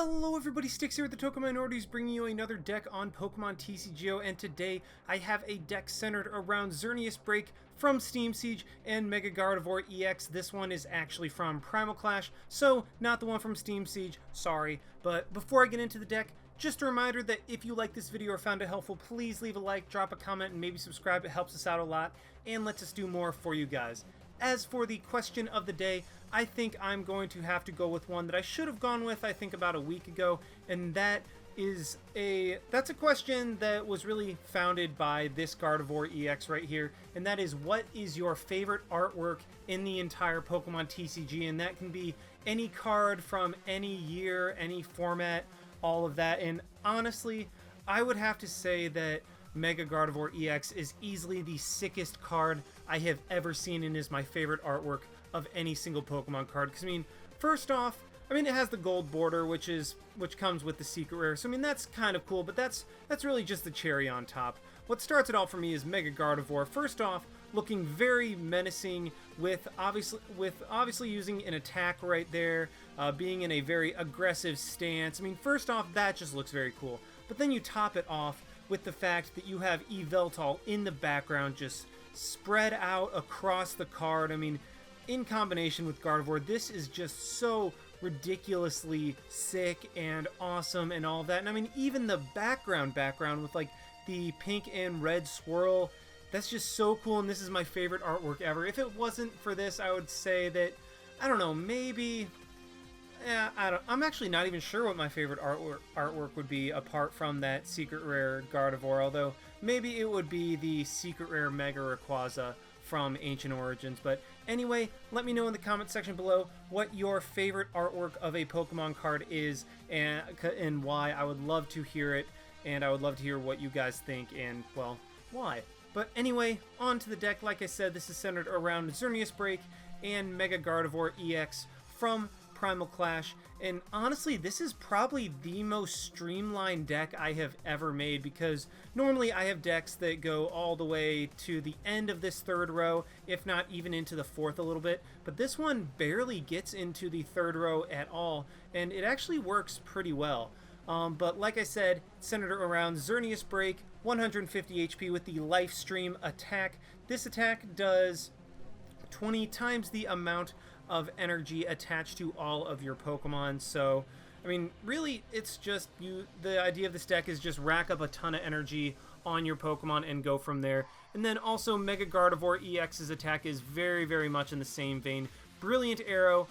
Hello everybody, Sticks here with the Token Minorities, bringing you another deck on Pokemon TCGO, and today I have a deck centered around Xerneas Break from Steam Siege and Mega Gardevoir EX. This one is actually from Primal Clash, so not the one from Steam Siege, sorry. But before I get into the deck, just a reminder that if you like this video or found it helpful, please leave a like, drop a comment, and maybe subscribe. It helps us out a lot and lets us do more for you guys. As for the question of the day, I think I'm going to have to go with one that I should have gone with, I think, about a week ago, and that's a question that was really founded by this Gardevoir EX right here, and that is, what is your favorite artwork in the entire Pokemon TCG? And that can be any card from any year, any format, all of that. And honestly, I would have to say that Mega Gardevoir EX is easily the sickest card I have ever seen and is my favorite artwork of any single Pokemon card. Because, I mean, first off, it has the gold border, which comes with the secret rare. So, I mean, that's kind of cool, but that's really just the cherry on top. What starts it all for me is Mega Gardevoir. First off, looking very menacing with obviously using an attack right there, being in a very aggressive stance. I mean, first off, that just looks very cool. But then you top it off with the fact that you have Yveltal in the background just spread out across the card. I mean, in combination with Gardevoir, this is just so ridiculously sick and awesome and all of that. And I mean, even the background with like the pink and red swirl, that's just so cool, and this is my favorite artwork ever. If it wasn't for this, I would say that, I don't know, maybe... I'm actually not even sure what my favorite artwork would be apart from that secret rare Gardevoir, although maybe it would be the secret rare Mega Rayquaza from Ancient Origins. But anyway, let me know in the comment section below what your favorite artwork of a Pokemon card is and why. I would love to hear it, and I would love to hear what you guys think and, well, why. But anyway, on to the deck. Like I said, this is centered around Xerneas Break and Mega Gardevoir EX from Primal Clash, and honestly, this is probably the most streamlined deck I have ever made, because normally I have decks that go all the way to the end of this third row, if not even into the fourth a little bit, but this one barely gets into the third row at all, and it actually works pretty well. But like I said, centered around Xerneas Break, 150 HP with the Life Stream attack. This attack does 20 times the amount of energy attached to all of your Pokemon. So, I mean, really, it's just the idea of this deck is just rack up a ton of energy on your Pokemon and go from there. And then also Mega Gardevoir EX's attack is very, very much in the same vein. Brilliant Arrow.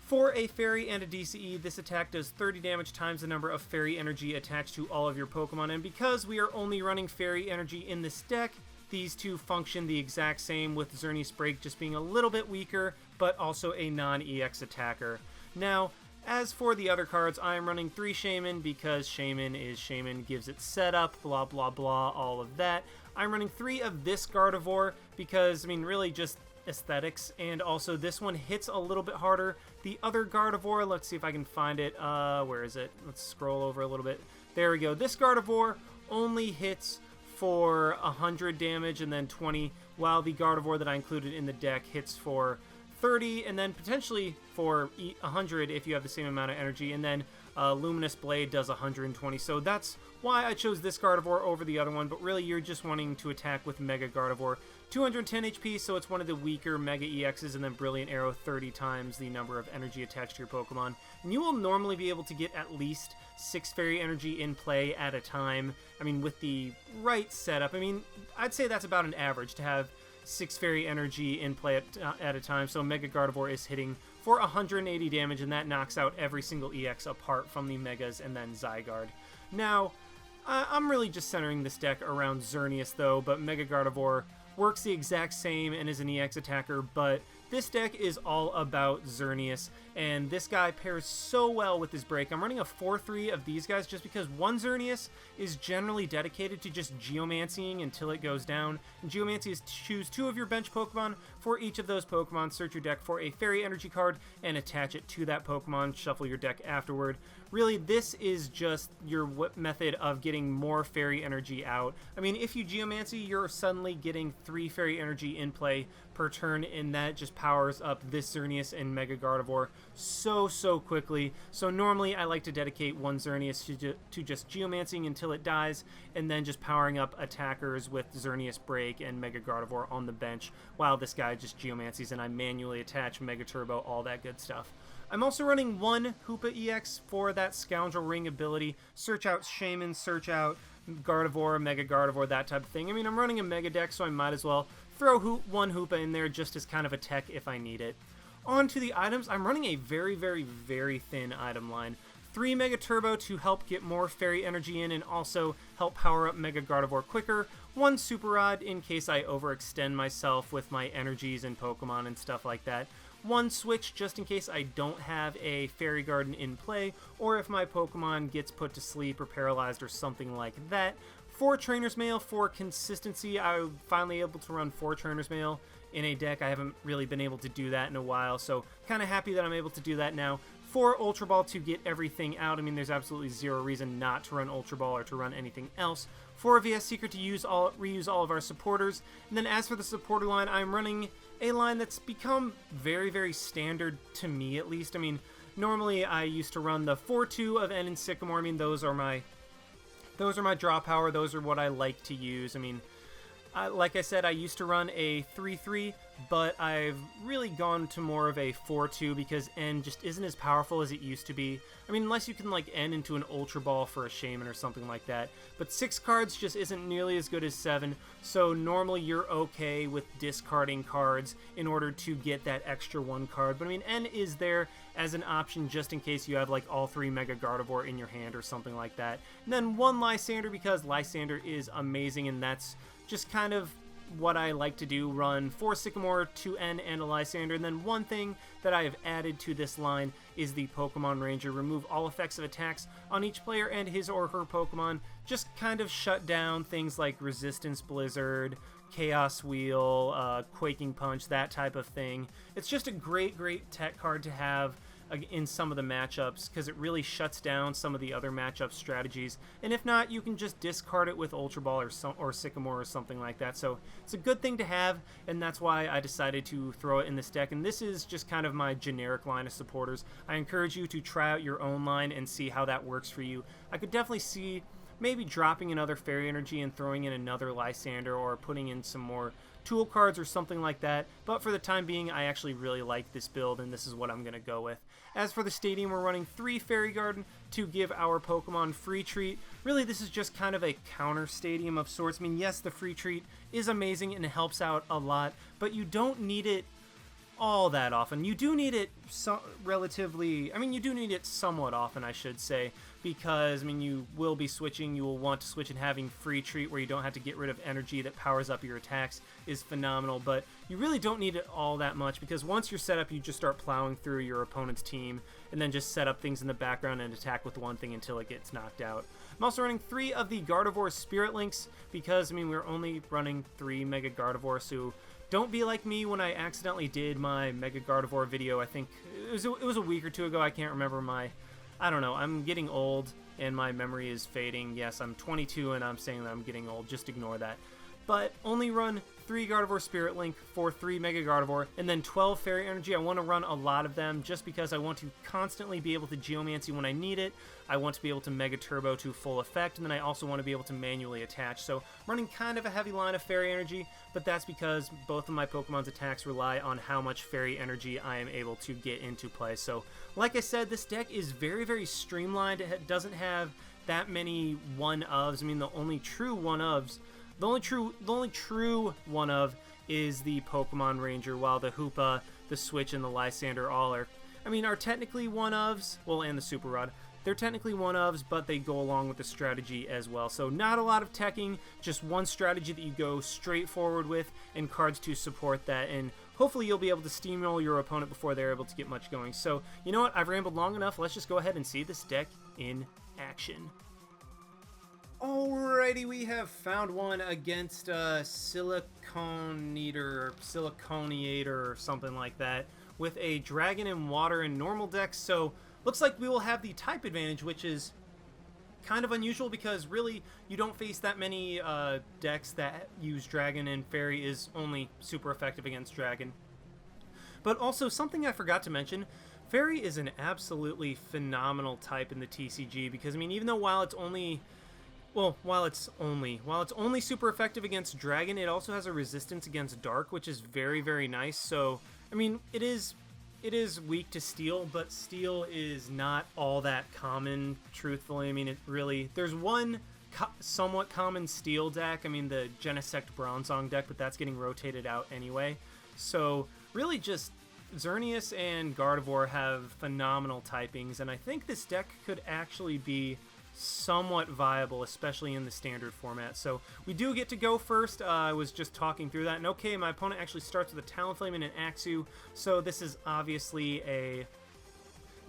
For a Fairy and a DCE, this attack does 30 damage times the number of Fairy energy attached to all of your Pokemon. And because we are only running Fairy energy in this deck, these two function the exact same, with Xerneas Break just being a little bit weaker, but also a non-EX attacker. Now, as for the other cards, I am running 3 Shaman because Shaman is Shaman, gives it setup, blah blah blah, all of that. I'm running 3 of this Gardevoir because, I mean, really just aesthetics, and also this one hits a little bit harder. The other Gardevoir, let's see if I can find it. Where is it? Let's scroll over a little bit. There we go. This Gardevoir only hits for 100 damage and then 20, while the Gardevoir that I included in the deck hits for 30 and then potentially for 100 if you have the same amount of energy, and then Luminous Blade does 120. So that's why I chose this Gardevoir over the other one, but really you're just wanting to attack with Mega Gardevoir. 210 HP, so it's one of the weaker Mega EXs, and then Brilliant Arrow, 30 times the number of energy attached to your Pokemon. And you will normally be able to get at least 6 Fairy energy in play at a time. I mean, with the right setup. I mean, I'd say that's about an average to have 6 Fairy energy in play at a time. So Mega Gardevoir is hitting for 180 damage, and that knocks out every single EX apart from the Megas and then Zygarde. Now, I'm really just centering this deck around Xerneas though, but Mega Gardevoir works the exact same and is an EX attacker, but this deck is all about Xerneas, and this guy pairs so well with his break. I'm running a 4-3 of these guys just because one Xerneas is generally dedicated to just Geomancying until it goes down. And Geomancy is choose 2 of your bench Pokemon. For each of those Pokemon, search your deck for a Fairy Energy card and attach it to that Pokemon. Shuffle your deck afterward. Really, this is just your method of getting more Fairy Energy out. I mean, if you Geomancy, you're suddenly getting 3 Fairy Energy in play per turn, and that just powers up this Xerneas and Mega Gardevoir so quickly. So normally I like to dedicate one Xerneas to just Geomancing until it dies, and then just powering up attackers with Xerneas Break and Mega Gardevoir on the bench while this guy just Geomancies and I manually attach Mega Turbo, all that good stuff. I'm also running one Hoopa EX for that Scoundrel Ring ability. Search out Shaman, search out Gardevoir, Mega Gardevoir, that type of thing. I mean, I'm running a Mega deck, so I might as well throw one Hoopa in there just as kind of a tech if I need it. On to the items, I'm running a very thin item line. 3 Mega Turbo to help get more Fairy Energy in and also help power up Mega Gardevoir quicker. 1 Super Rod in case I overextend myself with my energies and Pokemon and stuff like that. 1 Switch just in case I don't have a Fairy Garden in play, or if my Pokemon gets put to sleep or paralyzed or something like that. 4 Trainer's Mail for consistency. I'm finally able to run 4 Trainer's Mail in a deck. I haven't really been able to do that in a while, so kind of happy that I'm able to do that now. 4 Ultra Ball to get everything out. I mean, there's absolutely zero reason not to run Ultra Ball or to run anything else. 4 VS Secret to reuse all of our supporters. And then as for the supporter line, I'm running a line that's become very standard to me, at least. I mean, normally I used to run the 4-2 of N and Sycamore. I mean, those are my draw power. Those are what I like to use. I mean, like I said, I used to run a 3-3, but I've really gone to more of a 4-2 because N just isn't as powerful as it used to be. I mean, unless you can like N into an Ultra Ball for a Shaman or something like that. But 6 cards just isn't nearly as good as 7, so normally you're okay with discarding cards in order to get that extra 1 card. But I mean, N is there as an option just in case you have like all 3 Mega Gardevoir in your hand or something like that. And then 1 Lysander because Lysander is amazing, and that's just kind of what I like to do, run 4 Sycamore, 2 N, and a Lysander. And then one thing that I have added to this line is the Pokemon Ranger. Remove all effects of attacks on each player and his or her Pokemon. Just kind of shut down things like Resistance Blizzard, Chaos Wheel, Quaking Punch, that type of thing. It's just a great tech card to have in some of the matchups because it really shuts down some of the other matchup strategies, and if not, you can just discard it with Ultra Ball or Sycamore or something like that. So it's a good thing to have, and that's why I decided to throw it in this deck. And this is just kind of my generic line of supporters. I encourage you to try out your own line and see how that works for you. I could definitely see maybe dropping another Fairy Energy and throwing in another Lysander, or putting in some more tool cards or something like that, but for the time being I actually really like this build, and this is what I'm going to go with. As for the stadium, we're running 3 Fairy Garden to give our Pokemon free treat. Really, this is just kind of a counter stadium of sorts. I mean, yes, the free treat is amazing and it helps out a lot, but you don't need it all that often. You do need it you do need it somewhat often, I should say, because, I mean, you will be switching, you will want to switch, and having free treat where you don't have to get rid of energy that powers up your attacks is phenomenal, but you really don't need it all that much, because once you're set up, you just start plowing through your opponent's team, and then just set up things in the background and attack with one thing until it gets knocked out. I'm also running 3 of the Gardevoir Spirit Links, because, I mean, we're only running 3 Mega Gardevoir, so don't be like me when I accidentally did my Mega Gardevoir video. I think it was a week or 2 ago. I can't remember I don't know. I'm getting old and my memory is fading. Yes, I'm 22 and I'm saying that I'm getting old. Just ignore that. But only run 3 Gardevoir Spirit Link for 3 Mega Gardevoir, and then 12 Fairy Energy. I want to run a lot of them just because I want to constantly be able to Geomancy when I need it. I want to be able to Mega Turbo to full effect, and then I also want to be able to manually attach. So I'm running kind of a heavy line of Fairy Energy, but that's because both of my Pokemon's attacks rely on how much Fairy Energy I am able to get into play. So like I said, this deck is very streamlined. It doesn't have that many one-ofs. I mean, the only true one-ofs The only true one of is the Pokemon Ranger, while the Hoopa, the Switch, and the Lysander all are technically one-ofs, well, and the Super Rod. They're technically one-ofs, but they go along with the strategy as well. So not a lot of teching, just one strategy that you go straight forward with, and cards to support that, and hopefully you'll be able to steamroll your opponent before they're able to get much going. So, you know what, I've rambled long enough, let's just go ahead and see this deck in action. Alrighty, we have found one against Siliconeator or something like that, with a Dragon and Water and normal deck. So looks like we will have the type advantage, which is kind of unusual because really you don't face that many decks that use Dragon, and Fairy is only super effective against Dragon. But also something I forgot to mention, Fairy is an absolutely phenomenal type in the TCG because, I mean, even though while it's only super effective against Dragon, it also has a resistance against Dark, which is very, very nice. So, I mean, it is weak to Steel, but Steel is not all that common, truthfully. I mean, it really... There's one somewhat common Steel deck, I mean, the Genesect Bronzong deck, but that's getting rotated out anyway. So, really just... Xerneas and Gardevoir have phenomenal typings, and I think this deck could actually be somewhat viable, especially in the standard format. So we do get to go first. I was just talking through that, and okay, my opponent actually starts with a Talonflame and an Axew, so this is obviously a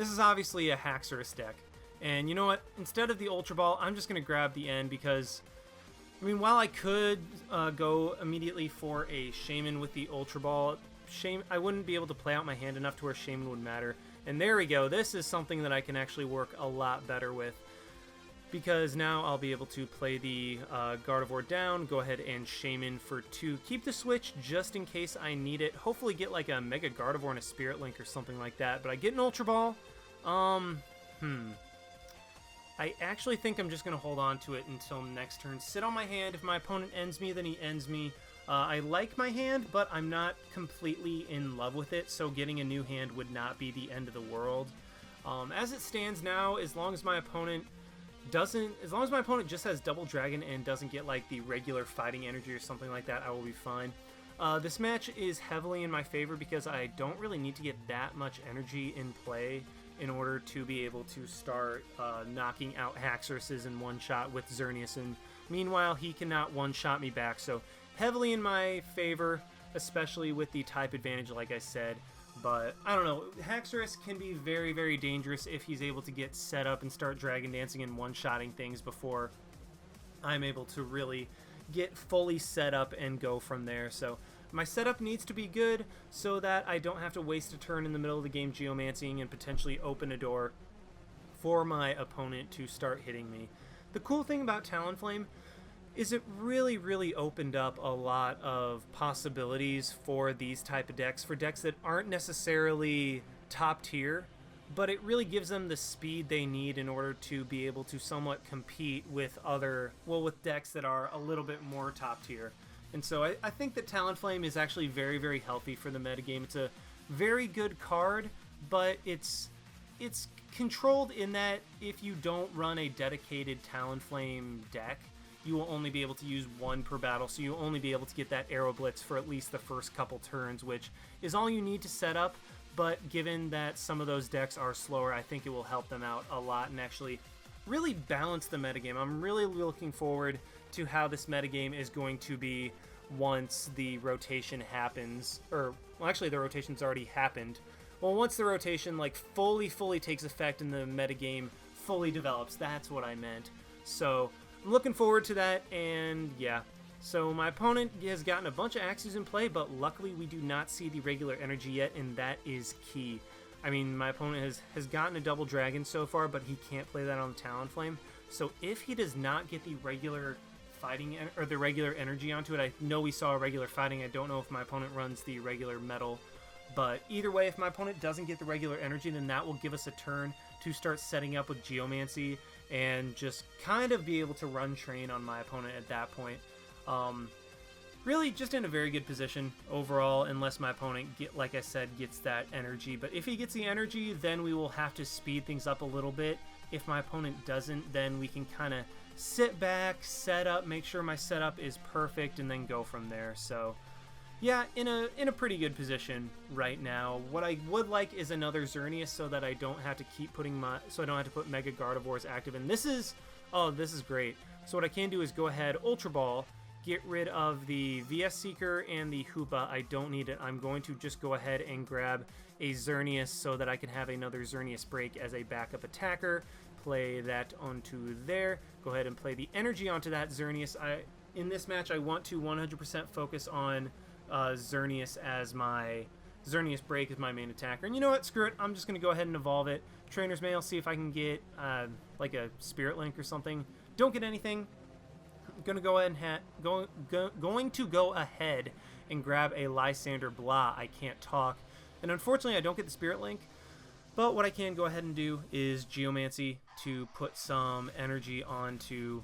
Haxorus deck. And you know what? Instead of the Ultra Ball, I'm just going to grab the N because, I mean, while I could go immediately for a Shaman with the Ultra Ball, I wouldn't be able to play out my hand enough to where Shaman would matter. And there we go. This is something that I can actually work a lot better with, because now I'll be able to play the Gardevoir down, go ahead and Shaman for 2. Keep the switch just in case I need it. Hopefully get like a Mega Gardevoir and a Spirit Link or something like that. But I get an Ultra Ball. I actually think I'm just going to hold on to it until next turn. Sit on my hand. If my opponent ends me, then he ends me. I like my hand, but I'm not completely in love with it, so getting a new hand would not be the end of the world. As it stands now, as long as my opponent just has Double Dragon and doesn't get like the regular fighting energy or something like that, I will be fine. This match is heavily in my favor because I don't really need to get that much energy in play in order to be able to start knocking out Haxoruses in one shot with Xerneas, and meanwhile he cannot one-shot me back, so heavily in my favor, especially with the type advantage, like I said. But I don't know, Haxorus can be very, very dangerous if he's able to get set up and start Dragon Dancing and one-shotting things before I'm able to really get fully set up and go from there. So my setup needs to be good so that I don't have to waste a turn in the middle of the game geomancing and potentially open a door for my opponent to start hitting me. The cool thing about Talonflame is it really, really opened up a lot of possibilities for these type of decks, for decks that aren't necessarily top tier, but it really gives them the speed they need in order to be able to somewhat compete with with decks that are a little bit more top tier. And so I think that Talonflame is actually very, very healthy for the metagame. It's a very good card, but it's controlled in that if you don't run a dedicated Talonflame deck, you will only be able to use one per battle, so you'll only be able to get that Arrow Blitz for at least the first couple turns, which is all you need to set up. But given that some of those decks are slower, I think it will help them out a lot and actually really balance the metagame. I'm really looking forward to how this metagame is going to be once the rotation happens. Well, actually, the rotation's already happened. Well, once the rotation like fully takes effect and the metagame fully develops, that's what I meant. So I'm looking forward to that, and yeah. So my opponent has gotten a bunch of Axes in play, but luckily we do not see the regular energy yet, and that is key. I mean, my opponent has gotten a Double Dragon so far, but he can't play that on the Talonflame. So if he does not get the regular fighting or the regular energy onto it, I know we saw a regular fighting. I don't know if my opponent runs the regular metal, but either way, if my opponent doesn't get the regular energy, then that will give us a turn to start setting up with Geomancy and just kind of be able to run train on my opponent at that point. Really just in a very good position overall, unless my opponent, like I said, gets that energy. But if he gets the energy, then we will have to speed things up a little bit. If my opponent doesn't, then we can kind of sit back, set up, make sure my setup is perfect, and then go from there. So yeah, in a pretty good position right now. What I would like is another Xerneas so that I don't have to keep putting so I don't have to put Mega Gardevoirs active. And this is great. So what I can do is go ahead, Ultra Ball, get rid of the VS Seeker and the Hoopa. I don't need it. I'm going to just go ahead and grab a Xerneas so that I can have another Xerneas break as a backup attacker. Play that onto there. Go ahead and play the energy onto that Xerneas. In this match, I want to 100% focus on Xerneas as my Xerneas break as my main attacker. And you know what? Screw it. I'm just going to go ahead and evolve it. Trainer's Mail, see if I can get like a Spirit Link or something. Don't get anything. I'm going to go ahead and going to go ahead and grab a Lysander Blah. I can't talk. And unfortunately, I don't get the Spirit Link. But what I can go ahead and do is Geomancy to put some energy onto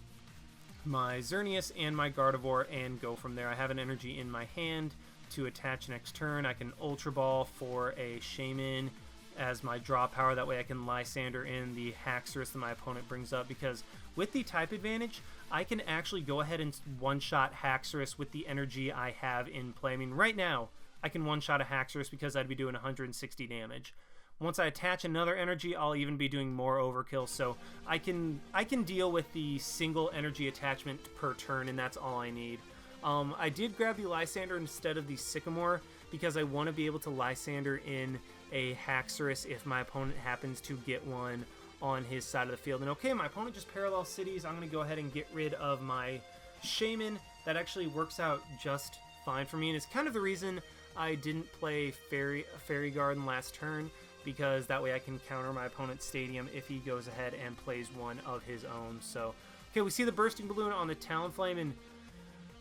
my Xerneas and my Gardevoir and go from there. I have an energy in my hand to attach next turn. I can Ultra Ball for a Shaman as my draw power. That way I can Lysander in the Haxorus that my opponent brings up, because with the type advantage, I can actually go ahead and one-shot Haxorus with the energy I have in play. I mean, right now, I can one-shot a Haxorus because I'd be doing 160 damage. Once I attach another energy, I'll even be doing more overkill, so I can deal with the single energy attachment per turn, and that's all I need. I did grab the Lysander instead of the Sycamore because I want to be able to Lysander in a Haxorus if my opponent happens to get one on his side of the field. And okay, my opponent just Parallel Cities. I'm going to go ahead and get rid of my Shaman. That actually works out just fine for me, and it's kind of the reason I didn't play Fairy Garden last turn, because that way I can counter my opponent's Stadium if he goes ahead and plays one of his own. So, okay, we see the Bursting Balloon on the Talonflame, and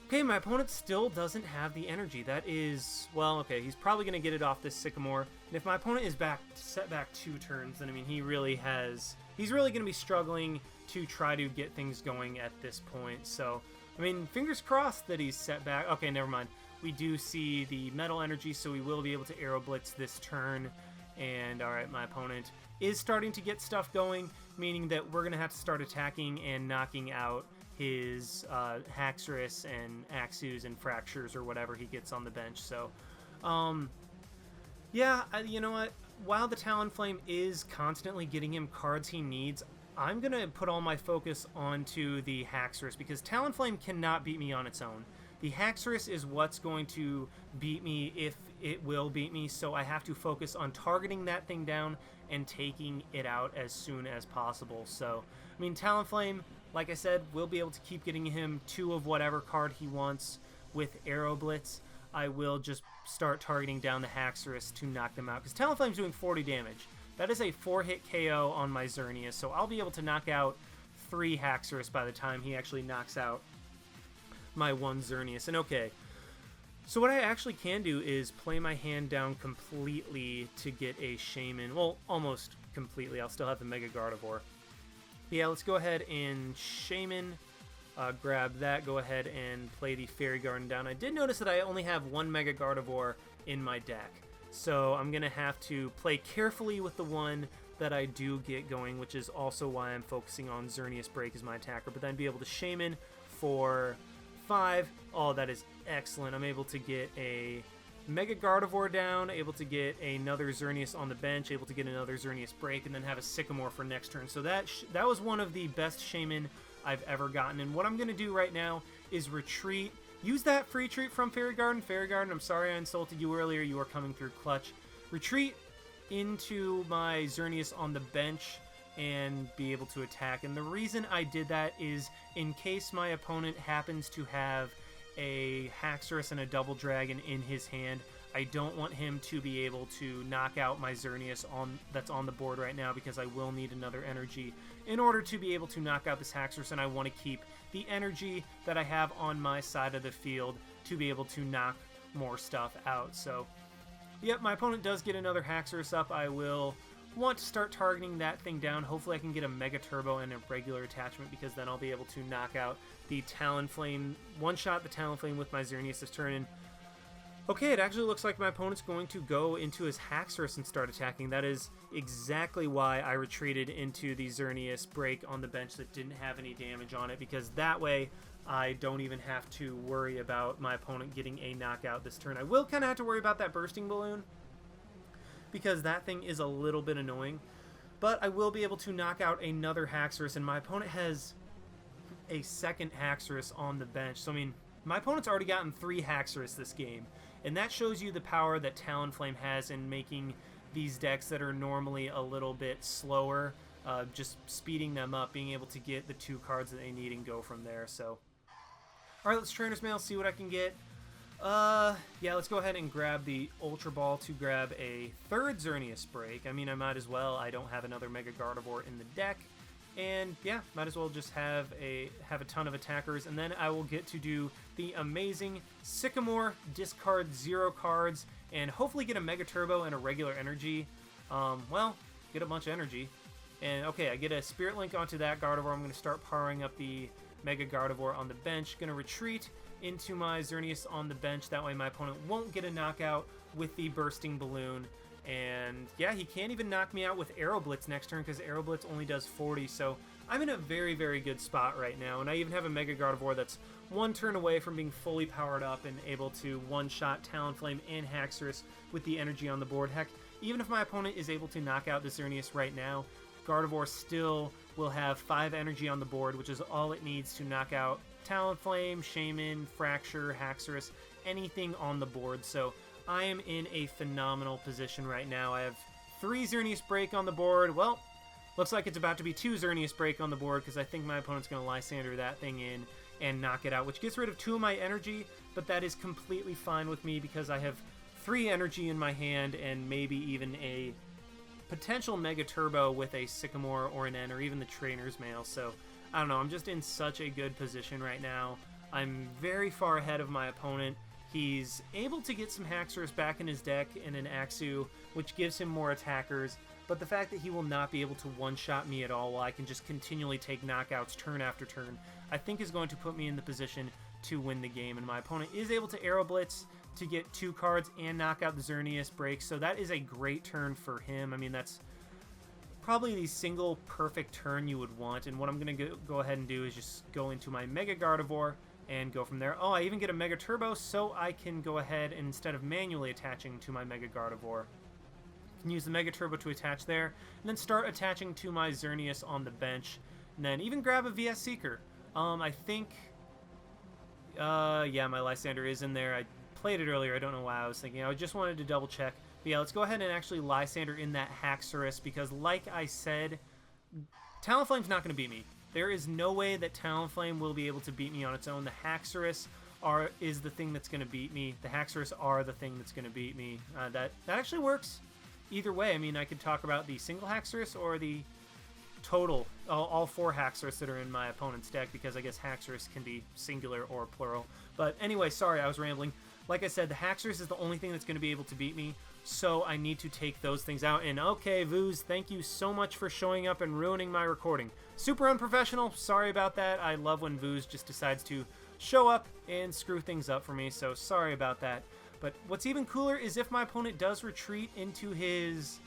okay, my opponent still doesn't have the energy. That is, well, okay, he's probably going to get it off this Sycamore. And if my opponent is set back 2 turns, then I mean, he's really going to be struggling to try to get things going at this point. So, I mean, fingers crossed that he's set back. Okay, never mind. We do see the Metal Energy, so we will be able to Aero Blitz this turn. And alright, my opponent is starting to get stuff going, meaning that we're going to have to start attacking and knocking out his Haxorus and Axews and Fractures or whatever he gets on the bench. So, yeah, you know what? While the Talonflame is constantly getting him cards he needs, I'm going to put all my focus onto the Haxorus, because Talonflame cannot beat me on its own. The Haxorus is what's going to beat me, if it will beat me, so I have to focus on targeting that thing down and taking it out as soon as possible. So, I mean, Talonflame, like I said, we'll be able to keep getting him 2 of whatever card he wants with Aero Blitz. I will just start targeting down the Haxorus to knock them out, because Talonflame's doing 40 damage. That is a 4-hit KO on my Xerneas, so I'll be able to knock out 3 Haxorus by the time he actually knocks out my 1 Xerneas. And okay, so what I actually can do is play my hand down completely to get a Shaman. Well, almost completely. I'll still have the Mega Gardevoir. Yeah, let's go ahead and Shaman, grab that, go ahead and play the Fairy Garden down. I did notice that I only have 1 Mega Gardevoir in my deck, so I'm going to have to play carefully with the one that I do get going, which is also why I'm focusing on Xerneas Break as my attacker, but then be able to Shaman for 5. Oh, that is excellent. I'm able to get a Mega Gardevoir down, able to get another Xerneas on the bench, able to get another Xerneas Break, and then have a Sycamore for next turn. So that was one of the best Shaman I've ever gotten. And what I'm going to do right now is retreat. Use that free treat from Fairy Garden. Fairy Garden, I'm sorry I insulted you earlier. You are coming through clutch. Retreat into my Xerneas on the bench and be able to attack. And the reason I did that is in case my opponent happens to have a Haxorus and a Double Dragon in his hand, I don't want him to be able to knock out my Xerneas that's on the board right now, because I will need another energy in order to be able to knock out this Haxorus, and I want to keep the energy that I have on my side of the field to be able to knock more stuff out. So, yep, my opponent does get another Haxorus up. I will want to start targeting that thing down. Hopefully I can get a Mega Turbo and a regular attachment, because then I'll be able to knock out the Talonflame, one-shot the Talonflame with my Xerneas this turn. And okay, it actually looks like my opponent's going to go into his Haxorus and start attacking. That is exactly why I retreated into the Xerneas Break on the bench that didn't have any damage on it, because that way I don't even have to worry about my opponent getting a knockout this turn. I will kind of have to worry about that Bursting Balloon, because that thing is a little bit annoying, but I will be able to knock out another Haxorus, and my opponent has a second Haxorus on the bench. So, I mean, my opponent's already gotten 3 Haxorus this game, and that shows you the power that Talonflame has in making these decks that are normally a little bit slower, just speeding them up, being able to get the 2 cards that they need and go from there. So, alright, let's Trainer's Mail, see what I can get. Yeah, let's go ahead and grab the Ultra Ball to grab a 3rd Xerneas Break. I mean, I might as well. I don't have another Mega Gardevoir in the deck. And yeah, might as well just have a ton of attackers, and then I will get to do the amazing Sycamore, discard 0 cards, and hopefully get a Mega Turbo and a regular energy. Well, get a bunch of energy. And okay, I get a Spirit Link onto that Gardevoir. I'm going to start powering up the Mega Gardevoir on the bench. Going to retreat into my Xerneas on the bench. That way my opponent won't get a knockout with the Bursting Balloon. And yeah, he can't even knock me out with Aero Blitz next turn because Aero Blitz only does 40. So I'm in a very, very good spot right now. And I even have a Mega Gardevoir that's one turn away from being fully powered up and able to one-shot Talonflame and Haxorus with the energy on the board. Heck, even if my opponent is able to knock out the Xerneas right now, Gardevoir still will have 5 energy on the board, which is all it needs to knock out Talonflame, Shaman, Fracture, Haxorus, anything on the board. So I am in a phenomenal position right now. I have 3 Xerneas Break on the board. Well, looks like it's about to be 2 Xerneas Break on the board because I think my opponent's going to Lysander that thing in and knock it out, which gets rid of 2 of my energy, but that is completely fine with me because I have 3 energy in my hand and maybe even a potential Mega Turbo with a Sycamore or an N or even the Trainer's Mail. So I don't know, I'm just in such a good position right now. I'm very far ahead of my opponent. He's able to get some Haxorus back in his deck and an Axew, which gives him more attackers, but the fact that he will not be able to one-shot me at all while I can just continually take knockouts turn after turn, I think is going to put me in the position to win the game. And my opponent is able to Aero Blitz to get 2 cards and knock out the Xerneas Break, so that is a great turn for him. I mean, that's probably the single perfect turn you would want, and what I'm going to go ahead and do is just go into my Mega Gardevoir and go from there. Oh, I even get a Mega Turbo, so I can go ahead and instead of manually attaching to my Mega Gardevoir, I can use the Mega Turbo to attach there, and then start attaching to my Xerneas on the bench, and then even grab a VS Seeker. I think, yeah, my Lysander is in there. I played it earlier. I don't know why I was thinking. I just wanted to double check. But yeah, let's go ahead and actually Lysander in that Haxorus because, like I said, Talonflame's not going to beat me. There is no way that Talonflame will be able to beat me on its own. The Haxorus is the thing that's going to beat me. The Haxorus are the thing that's going to beat me. That actually works either way. I mean, I could talk about the single Haxorus or the total, all 4 Haxorus that are in my opponent's deck, because I guess Haxorus can be singular or plural. But anyway, sorry, I was rambling. Like I said, the Haxorus is the only thing that's going to be able to beat me, so I need to take those things out. And okay, Vooz, thank you so much for showing up and ruining my recording. Super unprofessional, sorry about that. I love when Vooz just decides to show up and screw things up for me, so sorry about that. But what's even cooler is if my opponent does retreat into his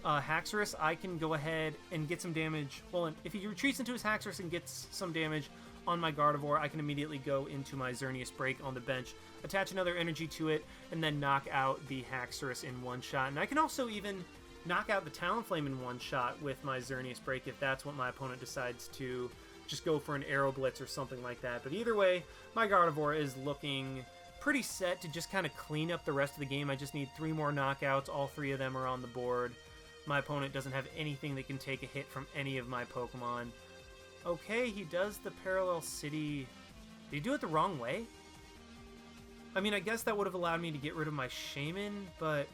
Haxorus, I can go ahead and get some damage. Well, if he retreats into his Haxorus and gets some damage on my Gardevoir, I can immediately go into my Xerneas Break on the bench, attach another energy to it, and then knock out the Haxorus in one shot. And I can also even knock out the Talonflame in one shot with my Xerneas Break if that's what my opponent decides to just go for an Aero Blitz or something like that. But either way, my Gardevoir is looking pretty set to just kind of clean up the rest of the game. I just need 3 more knockouts. All 3 of them are on the board. My opponent doesn't have anything that can take a hit from any of my Pokemon. Okay, he does the Parallel City. Did he do it the wrong way? I mean, I guess that would have allowed me to get rid of my Shaman, but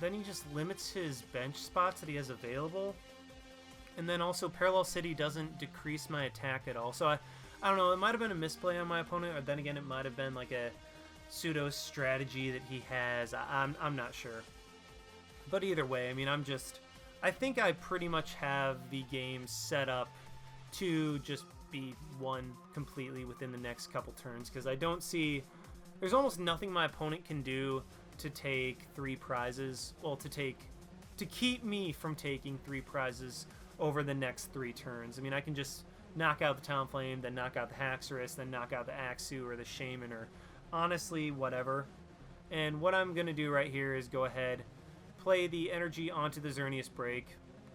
then he just limits his bench spots that he has available. And then also Parallel City doesn't decrease my attack at all. So I don't know, it might have been a misplay on my opponent, or then again it might have been like a pseudo strategy that he has. I'm not sure. But either way, I mean, I think I pretty much have the game set up to just be won completely within the next couple turns, because I don't see, there's almost nothing my opponent can do to take 3 prizes, well, to keep me from taking 3 prizes over the next 3 turns. I mean, I can just knock out the Talonflame, then knock out the Haxorus, then knock out the Axew or the Shaman, or honestly, whatever. And what I'm going to do right here is go ahead, play the energy onto the Xerneas Break,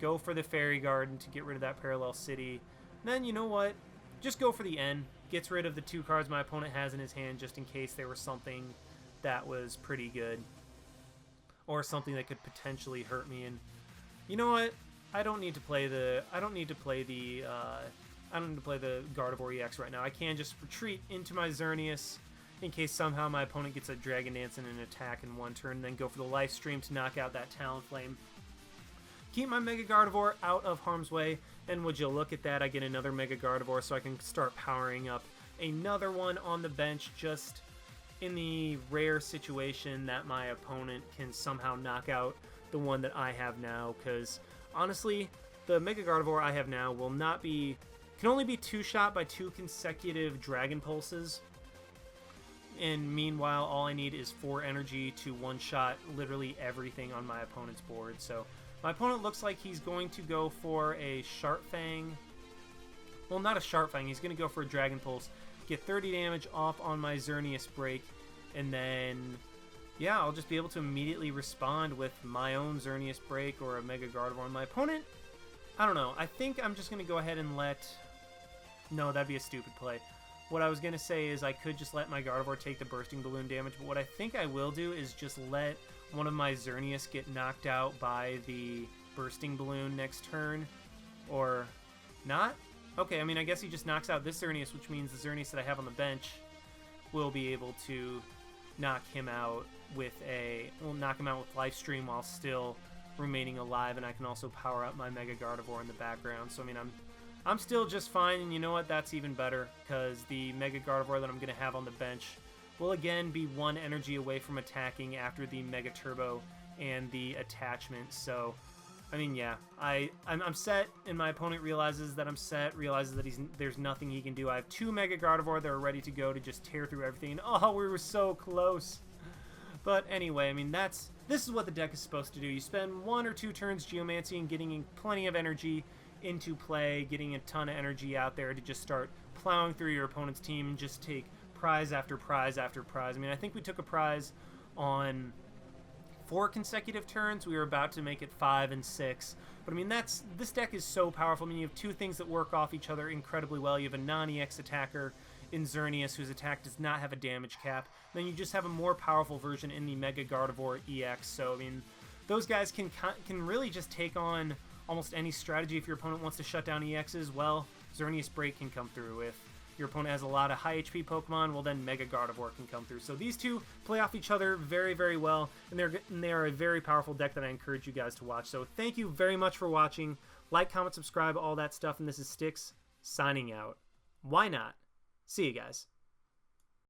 go for the Fairy Garden to get rid of that Parallel City. Then, you know what? Just go for the N. Gets rid of the 2 cards my opponent has in his hand just in case there was something that was pretty good. Or something that could potentially hurt me. And you know what? I don't need to play the Gardevoir EX right now. I can just retreat into my Xerneas in case somehow my opponent gets a Dragon Dance and an attack in one turn, then go for the Life Stream to knock out that Talonflame. Keep my Mega Gardevoir out of harm's way, and would you look at that, I get another Mega Gardevoir so I can start powering up another one on the bench just in the rare situation that my opponent can somehow knock out the one that I have now, because honestly, the Mega Gardevoir I have now will not be, can only be two-shot by 2 consecutive Dragon Pulses, and meanwhile, all I need is 4 energy to one-shot literally everything on my opponent's board. So my opponent looks like he's going to go for a Sharp Fang. Well, not a Sharp Fang. He's going to go for a Dragon Pulse, get 30 damage off on my Xerneas break, and then, yeah, I'll just be able to immediately respond with my own Xerneas break or a Mega Gardevoir. And my opponent, I don't know. I think I'm just going to go ahead and let... No, that'd be a stupid play. What I was going to say is I could just let my Gardevoir take the Bursting Balloon damage, but what I think I will do is just let one of my Xerneas get knocked out by the Bursting Balloon next turn. Or not? Okay, I mean, I guess he just knocks out this Xerneas, which means the Xerneas that I have on the bench will be able to knock him out with Life Stream while still remaining alive, and I can also power up my Mega Gardevoir in the background. So, I mean, I'm still just fine, and you know what? That's even better, because the Mega Gardevoir that I'm going to have on the bench will again be 1 energy away from attacking after the Mega Turbo and the attachment. So, I mean, yeah, I'm set, and my opponent realizes that I'm set, realizes that there's nothing he can do. I have 2 Mega Gardevoir that are ready to go to just tear through everything, and oh, we were so close. But anyway, I mean, this is what the deck is supposed to do. You spend 1 or 2 turns Geomancy and getting plenty of energy into play, getting a ton of energy out there to just start plowing through your opponent's team and just take prize after prize after prize. I mean, I think we took a prize on 4 consecutive turns. We were about to make it 5 and 6. But I mean, this deck is so powerful. I mean, you have 2 things that work off each other incredibly well. You have a non-EX attacker in Xerneas, whose attack does not have a damage cap. Then you just have a more powerful version in the Mega Gardevoir EX. So, I mean, those guys can really just take on almost any strategy. If your opponent wants to shut down EXs, well, Xerneas Break can come through. If your opponent has a lot of high HP Pokemon, well, then Mega Gardevoir can come through. So these two play off each other very, very well, and they are a very powerful deck that I encourage you guys to watch. So thank you very much for watching. Like, comment, subscribe, all that stuff, and this is Styx signing out. Why not? See you guys.